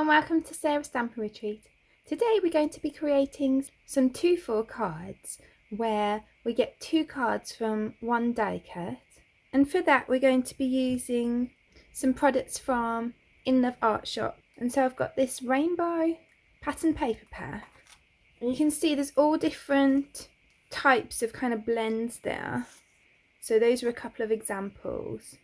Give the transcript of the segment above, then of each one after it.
and welcome to Sarah's Stamping Retreat. Today we're going to be creating some 2-4 cards where we get 2 cards from one die cut, and for that we're going to be using some products from In Love Art Shop. And so I've got this rainbow pattern paper pack, and you can see there's all different types of kind of blends there. So those are a couple of examples.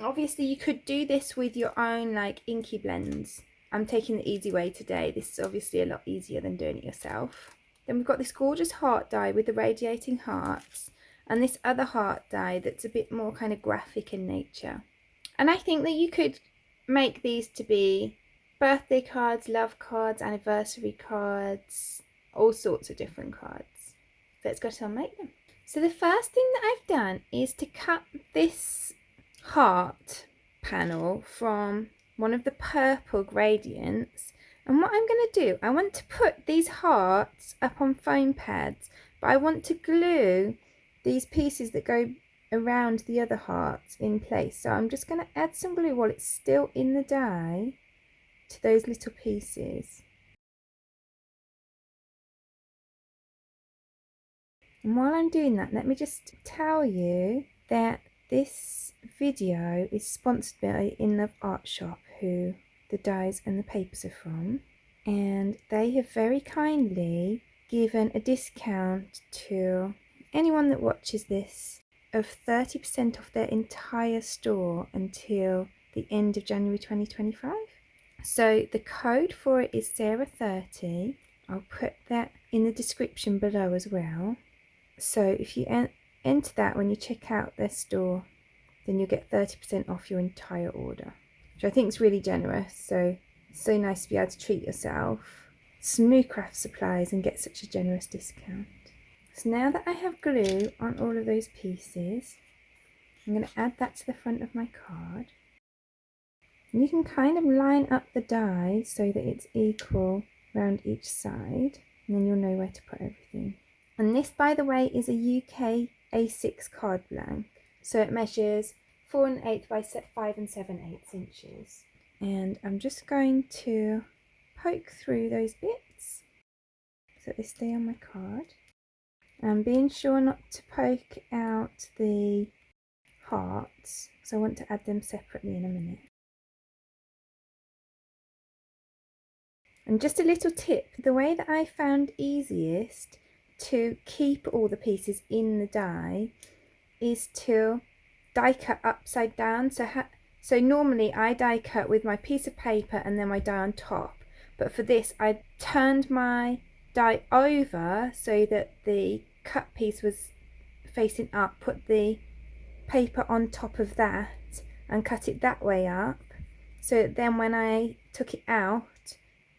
Obviously you could do this with your own like inky blends. I'm taking the easy way today. This is obviously a lot easier than doing it yourself. Then we've got this gorgeous heart die with the radiating hearts, and this other heart die that's a bit more kind of graphic in nature. And I think that you could make these to be birthday cards, love cards, anniversary cards, all sorts of different cards. Let's go and make them. So the first thing that I've done is to cut this heart panel from one of the purple gradients, and what I'm going to do, I want to put these hearts up on foam pads, but I want to glue these pieces that go around the other hearts in place. So I'm just going to add some glue while it's still in the die to those little pieces. And while I'm doing that, let me just tell you that this video is sponsored by In Love Art Shop, who the dies and the papers are from, and they have very kindly given a discount to anyone that watches this of 30% off their entire store until the end of January 2025. So the code for it is Sarah30. I'll put that in the description below as well. So if you enter that when you check out their store, then you'll get 30% off your entire order, which I think is really generous. So nice to be able to treat yourself, Smooth Craft Supplies, and get such a generous discount. So now that I have glue on all of those pieces, I'm going to add that to the front of my card. And you can kind of line up the die so that it's equal around each side, and then you'll know where to put everything. And this, by the way, is a UK A6 card blank. So it measures 4 1/8 by 5 7/8 inches. And I'm just going to poke through those bits so they stay on my card. And being sure not to poke out the hearts, because I want to add them separately in a minute. And just a little tip, the way that I found easiest to keep all the pieces in the die is to die cut upside down. So normally I die cut with my piece of paper and then my die on top, but for this I turned my die over so that the cut piece was facing up, put the paper on top of that and cut it that way up, so that then when I took it out,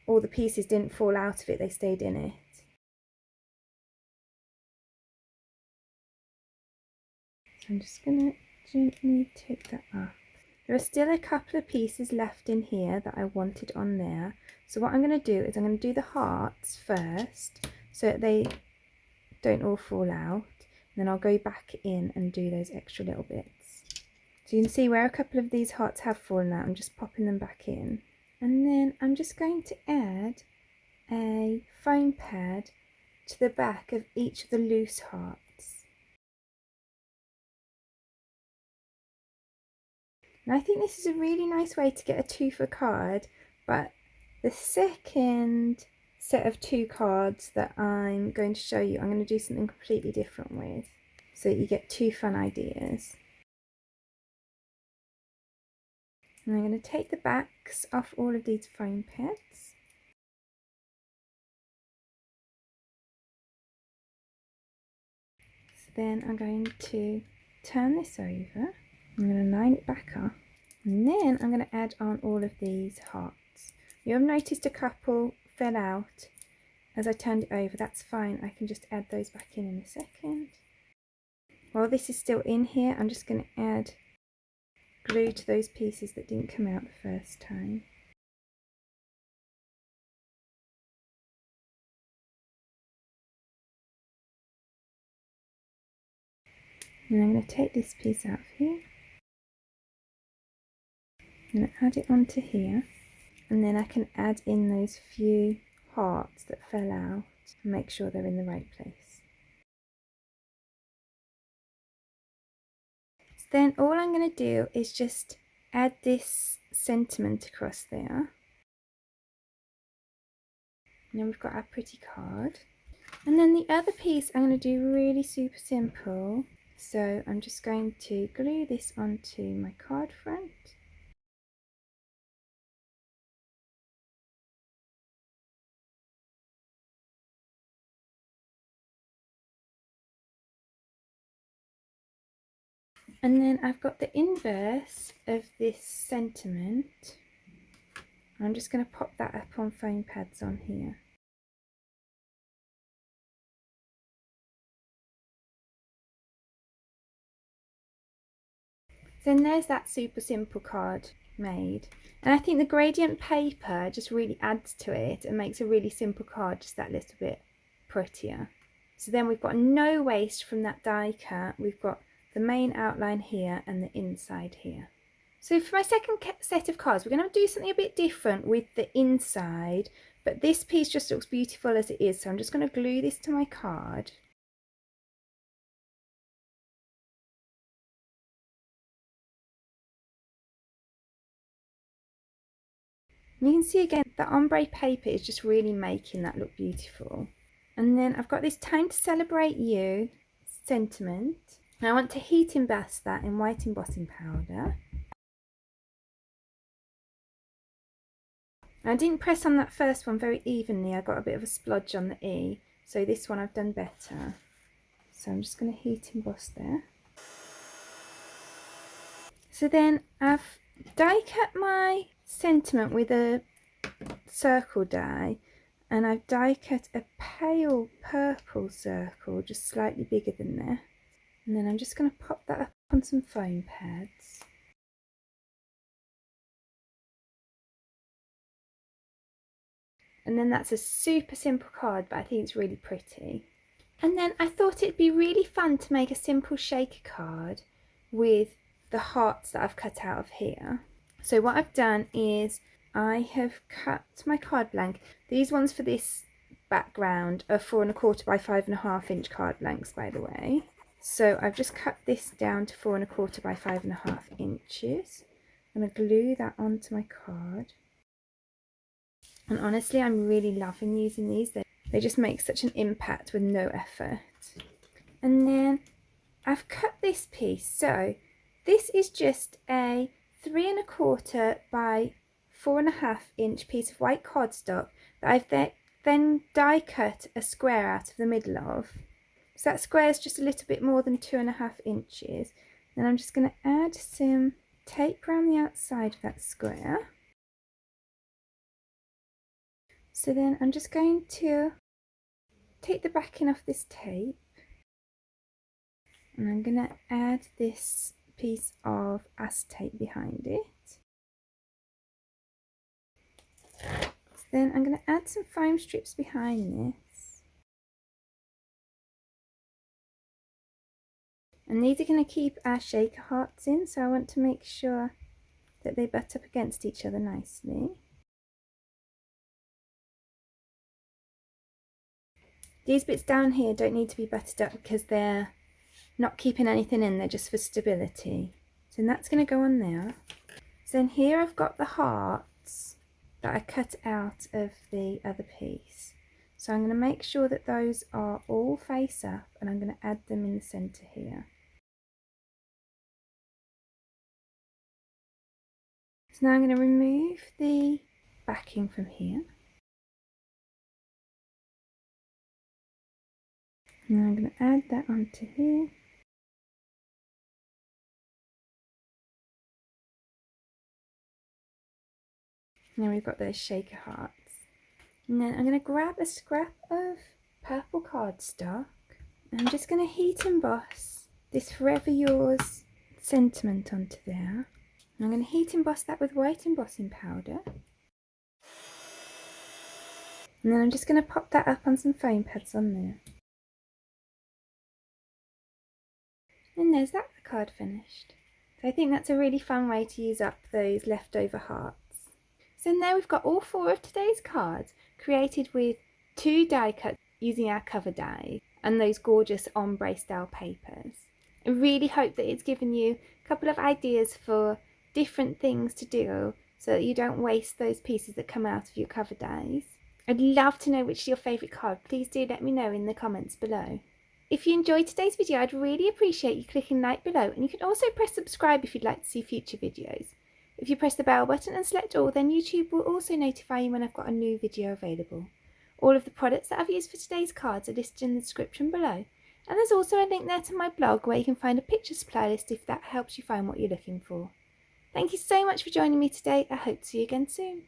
all the pieces didn't fall out of it, they stayed in it. I'm just going to gently take that off. There are still a couple of pieces left in here that I wanted on there. So what I'm going to do is I'm going to do the hearts first so that they don't all fall out. And then I'll go back in and do those extra little bits. So you can see where a couple of these hearts have fallen out. I'm just popping them back in. And then I'm just going to add a foam pad to the back of each of the loose hearts. And I think this is a really nice way to get a 2 for card, but the second set of 2 cards that I'm going to show you, I'm going to do something completely different with, so that you get 2 fun ideas. And I'm going to take the backs off all of these foam pads. So then I'm going to turn this over. I'm going to line it back up, and then I'm going to add on all of these hearts. You'll have noticed a couple fell out as I turned it over. That's fine, I can just add those back in a second. While this is still in here, I'm just going to add glue to those pieces that didn't come out the first time. And I'm going to take this piece out of here. I'm going to add it onto here. And then I can add in those few hearts that fell out and make sure they're in the right place. So then all I'm going to do is just add this sentiment across there. And then we've got our pretty card. And then the other piece I'm going to do really super simple. So I'm just going to glue this onto my card front. And then I've got the inverse of this sentiment. I'm just going to pop that up on foam pads on here. Then there's that super simple card made. And I think the gradient paper just really adds to it and makes a really simple card just that little bit prettier. So then we've got no waste from that die cut. We've got the main outline here and the inside here. So for my second set of cards, we're going to do something a bit different with the inside, but this piece just looks beautiful as it is. So I'm just going to glue this to my card. And you can see again that ombre paper is just really making that look beautiful. And then I've got this Time to Celebrate You sentiment. And I want to heat emboss that in white embossing powder. I didn't press on that first one very evenly. I got a bit of a splodge on the E. So this one I've done better. So I'm just going to heat emboss there. So then I've die cut my sentiment with a circle die, and I've die cut a pale purple circle just slightly bigger than that, and then I'm just going to pop that up on some foam pads. And then that's a super simple card, but I think it's really pretty. And then I thought it'd be really fun to make a simple shaker card with the hearts that I've cut out of here. So what I've done is I have cut my card blank. These ones for this background are 4 1/4 by 5 1/2 inch card blanks, by the way. So I've just cut this down to 4 1/4 by 5 1/2 inches. I'm going to glue that onto my card. And honestly, I'm really loving using these. They just make such an impact with no effort. And then I've cut this piece. So this is just a 3 1/4 by 4 1/2 inch piece of white cardstock that I've then die cut a square out of the middle of. So that square is just a little bit more than 2 1/2 inches. Then I'm just going to add some tape around the outside of that square. So then I'm just going to take the backing off this tape, and I'm going to add this piece of acetate behind it. So then I'm going to add some foam strips behind this. And these are going to keep our shaker hearts in, so I want to make sure that they butt up against each other nicely. These bits down here don't need to be buttered up because they're not keeping anything in, they're just for stability. So that's going to go on there. So then here I've got the hearts that I cut out of the other piece. So I'm going to make sure that those are all face up, and I'm going to add them in the centre here. So now I'm going to remove the backing from here. And I'm going to add that onto here. Now we've got those shaker hearts. And then I'm going to grab a scrap of purple cardstock, and I'm just going to heat emboss this Forever Yours sentiment onto there. And I'm going to heat emboss that with white embossing powder. And then I'm just going to pop that up on some foam pads on there. And there's that card finished. So I think that's a really fun way to use up those leftover hearts. So now we've got all 4 of today's cards created with 2 die cuts using our cover dies and those gorgeous ombre style papers. I really hope that it's given you a couple of ideas for different things to do so that you don't waste those pieces that come out of your cover dies. I'd love to know which is your favourite card. Please do let me know in the comments below. If you enjoyed today's video, I'd really appreciate you clicking like below, and you can also press subscribe if you'd like to see future videos. If you press the bell button and select all, then YouTube will also notify you when I've got a new video available. All of the products that I've used for today's cards are listed in the description below, and there's also a link there to my blog where you can find a pictures playlist if that helps you find what you're looking for. Thank you so much for joining me today. I hope to see you again soon.